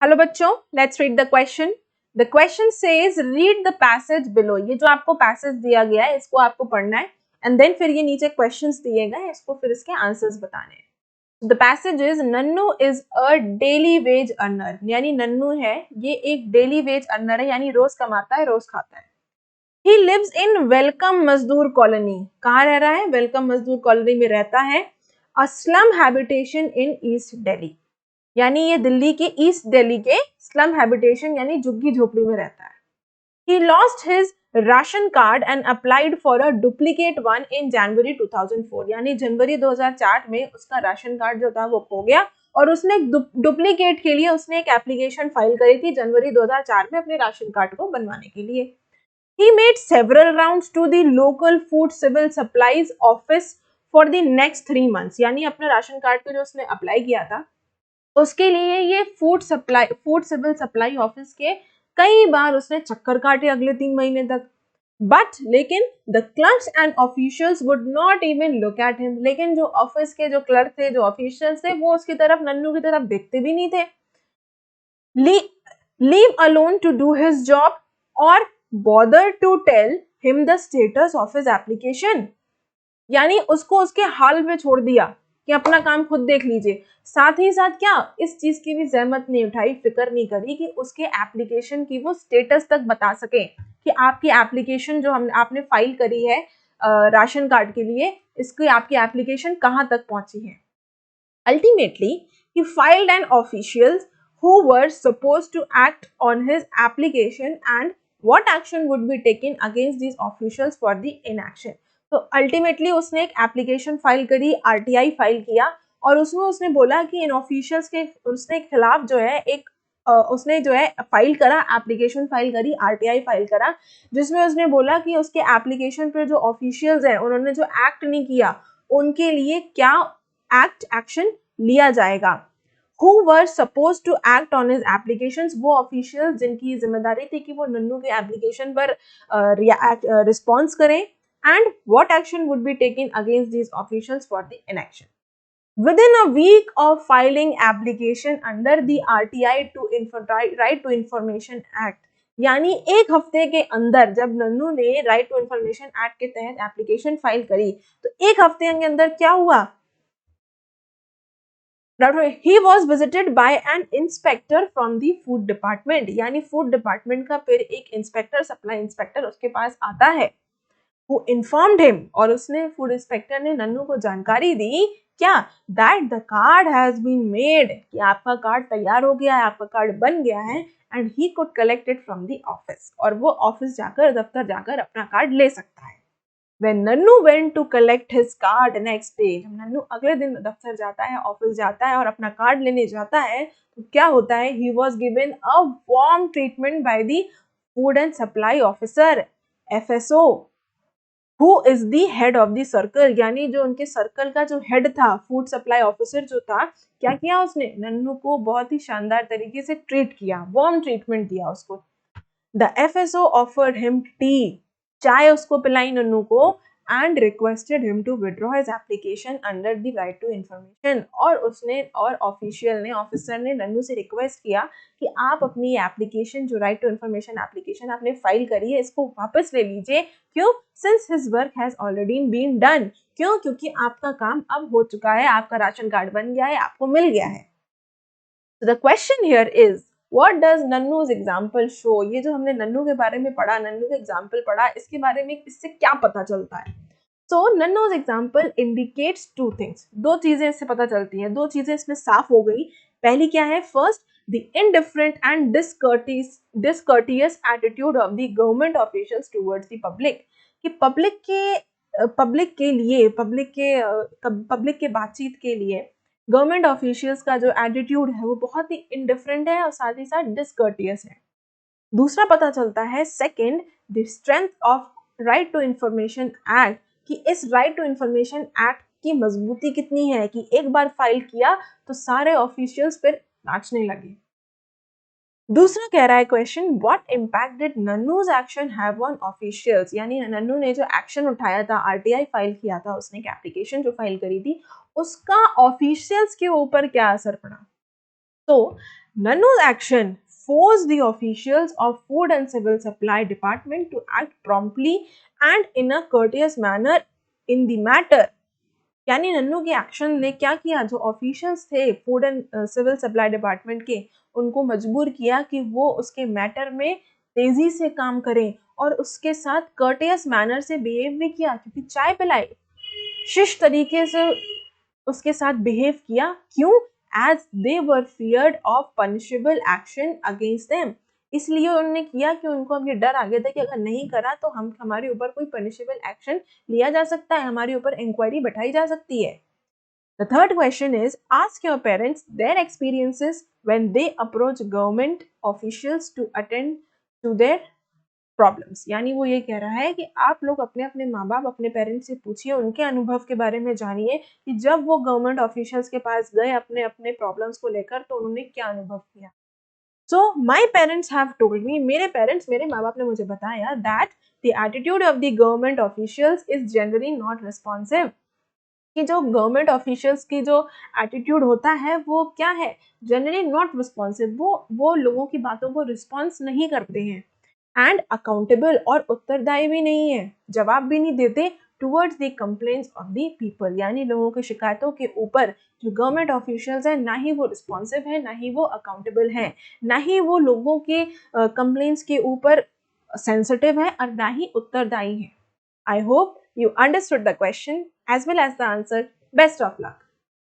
Hello बच्चों, let's read the question. The question says read the passage below. ये जो आपको पैसेज दिया गया है इसको आपको पढ़ना है एंड देन फिर ये नीचे क्वेश्चंस दिए गए हैं, इसको फिर इसके आंसर्स बताने हैं। The passage is Nannu is a daily wage earner, यानी नन्नू है ये एक डेली वेज अर्नर है, यानी रोज कमाता है रोज खाता है। ही लिव्स इन वेलकम मजदूर कॉलोनी। कहाँ रह रहा है? वेलकम मजदूर कॉलोनी में रहता है। A slum habitation in east Delhi, यानी ये दिल्ली के ईस्ट दिल्ली के स्लम हैबिटेशन यानी झुग्गी झोपड़ी में रहता है। He lost his ration card and applied for a duplicate one in January 2004, यानी जनवरी 2004 में उसका राशन कार्ड जो था वो खो गया और उसने डुप्लीकेट के लिए उसने एक एप्लीकेशन फाइल करी थी जनवरी 2004 में अपने राशन कार्ड को बनवाने के लिए। He made several rounds to the local food civil supplies office for the next 3 months, यानी अपने राशन कार्ड पे जो उसने अप्लाई किया था उसके लिए ये फूड सिविल सप्लाई ऑफिस के कई बार उसने चक्कर काटे अगले 3 महीने तक। बट लेकिन the clerks and officials would not even look at him, लेकिन जो ऑफिस के जो क्लर्क थे, जो ऑफिशियल्स थे, वो उसकी तरफ, नन्नू की तरफ देखते भी नहीं थे। Leave alone to do his job और bother to tell him the status of his application, यानी उसको उसके हाल में छोड़ दिया कि अपना काम खुद देख लीजिए। साथ ही साथ क्या इस चीज की भी जहमत नहीं उठाई, फिक्र नहीं करी कि उसके एप्लीकेशन की वो स्टेटस तक बता सके कि आपकी एप्लीकेशन जो हम आपने फाइल करी है राशन कार्ड के लिए, इसकी आपकी एप्लीकेशन कहाँ तक पहुंची है। Ultimately he filed an officials who were supposed to act on his application and what action would be taken against these officials for the inaction। तो अल्टीमेटली उसने एक एप्लीकेशन फाइल करी, आरटीआई फाइल किया और उसमें उसने बोला कि इन ऑफिशियल्स के उसने खिलाफ जो है एक उसने जो है फाइल करा, एप्लीकेशन फाइल करी, आरटीआई फाइल करा, जिसमें उसने बोला कि उसके एप्लीकेशन पर जो ऑफिशियल्स हैं उन्होंने जो एक्ट नहीं किया उनके लिए क्या एक्शन लिया जाएगा। Who were supposed to act on his applications, वो ऑफिशियल जिनकी जिम्मेदारी थी कि वो नन्नू के एप्लीकेशन पर रिस्पॉन्स करें and what action would be taken against these officials for the inaction. Within a week of filing application under the RTI to Right to Information Act, यानी एक हफ्ते के अंदर जब नन्नू ने राइट टू इंफॉर्मेशन एक्ट के तहत एप्लीकेशन फाइल करी तो एक हफ्ते के अंदर क्या हुआ? He was visited by an inspector from the food department, यानी फूड डिपार्टमेंट का फिर एक इंस्पेक्टर, सप्लाई इंस्पेक्टर उसके पास आता है। Who informed him, और उसने फूड इंस्पेक्टर ने नन्नू को जानकारी दी क्या? That the card has been made, कि आपका कार्ड तैयार हो गया है, आपका कार्ड बन गया है and he could collect it from the office, और वो ऑफिस जाकर, दफ्तर जाकर अपना कार्ड ले सकता है। When Nannu went to collect his card next day, जब नन्नू अगले दिन दफ्तर जाता है, ऑफिस जाता है और अपना कार्ड लेने जाता है तो क्या होता है? He was given a warm treatment by the food and supply officer FSO, who is the head of the circle, यानी जो उनके सर्कल का जो हेड था, फूड सप्लाई ऑफिसर जो था, क्या किया उसने? नन्नू को बहुत ही शानदार तरीके से ट्रीट किया, वार्म ट्रीटमेंट दिया उसको। The FSO offered him tea, चाय उसको पिलाई नन्नू को and requested him to withdraw his application under the right to information, और उसने और ऑफिशियल ने, ऑफिसर ने नन्नू से रिक्वेस्ट किया कि आप अपनी एप्लीकेशन जो राइट टू इंफॉर्मेशन एप्लीकेशन आपने फाइल करी है इसको वापस ले लीजिए। क्यों? Since his work has already been done, क्यों? क्योंकि आपका काम अब हो चुका है, आपका राशन कार्ड बन गया है, आपको मिल गया है। So the question here is, what does Nannu's example show? ये जो हमने नन्नू के बारे में पढ़ा, नन्नू के एग्जाम्पल पढ़ा, इसके बारे में इससे क्या पता चलता है? So Nannu's example indicates two things. दो चीजें इससे पता चलती हैं, दो चीजें इसमें साफ हो गई। पहली क्या है? First, the indifferent and discourteous attitude of the government officials towards the public, कि पब्लिक के बातचीत के लिए गवर्नमेंट ऑफिशियल्स का जो एटीट्यूड है वो बहुत ही इंडिफरेंट है और साथ ही साथ डिसकर्टियस है। दूसरा पता चलता है second, the strength of right to information act, कि इस राइट टू इंफॉर्मेशन एक्ट की मजबूती कितनी है कि एक बार फाइल किया तो सारे ऑफिशियल्स फिर नाचने लगे। दूसरा कह रहा है question, what impact did Nannu's action have on officials, यानी नन्नू ने जो एक्शन उठाया था, आरटीआई फाइल किया था, उसने एप्लीकेशन जो फाइल करी थी, उसका ऑफिशियल्स के ऊपर क्या असर पड़ा। तो Nanu's action forced the officials of Food and Civil Supply Department to act promptly and in a courteous manner in the matter. यानी नन्नू के एक्शन ने क्या किया, जो ऑफिशियल्स थे food and civil supply department के, उनको मजबूर किया कि वो उसके मैटर में तेजी से काम करें और उसके साथ कर्टियस मैनर से बिहेव भी किया, क्योंकि चाय पिलाई, शिष्ट तरीके से उसके साथ बिहेव किया। क्यों? As they were feared of punishable action against them, इसलिए उन्होंने किया कि उनको अब ये डर आ गया था कि अगर नहीं करा तो हम हमारे ऊपर कोई पनिशेबल एक्शन लिया जा सकता है, हमारे ऊपर इंक्वायरी बैठाई जा सकती है। The third question is, ask your parents their experiences when they approach government officials to attend to their problems. यानी वो ये कह रहा है कि आप लोग अपने अपने माँ बाप, अपने पेरेंट्स से पूछिए, उनके अनुभव के बारे में जानिए कि जब वो गवर्नमेंट ऑफिशियल्स के पास गए अपने अपने प्रॉब्लम्स को लेकर तो उन्होंने क्या अनुभव किया। So my parents have told me, मेरे पेरेंट्स, मेरे माँ बाप ने मुझे बताया that the attitude of the government officials is generally not responsive, कि जो गवर्नमेंट ऑफिशियल्स की जो एटीट्यूड होता है वो क्या है, जनरली नॉट रिस्पॉन्सिव, वो लोगों की बातों को रिस्पॉन्स नहीं करते हैं, एंड अकाउंटेबल और उत्तरदायी भी नहीं है, जवाब भी नहीं देते towards the complaints of the people, यानी लोगों की शिकायतों के ऊपर जो गवर्नमेंट ऑफिशियल्स हैं ना ही वो रिस्पॉन्सिव है, ना ही वो अकाउंटेबल है, ना ही वो लोगों के कंप्लेंट्स के ऊपर सेंसिटिव है और ना ही उत्तरदायी है। I hope you understood the question as well as the answer. Best of luck.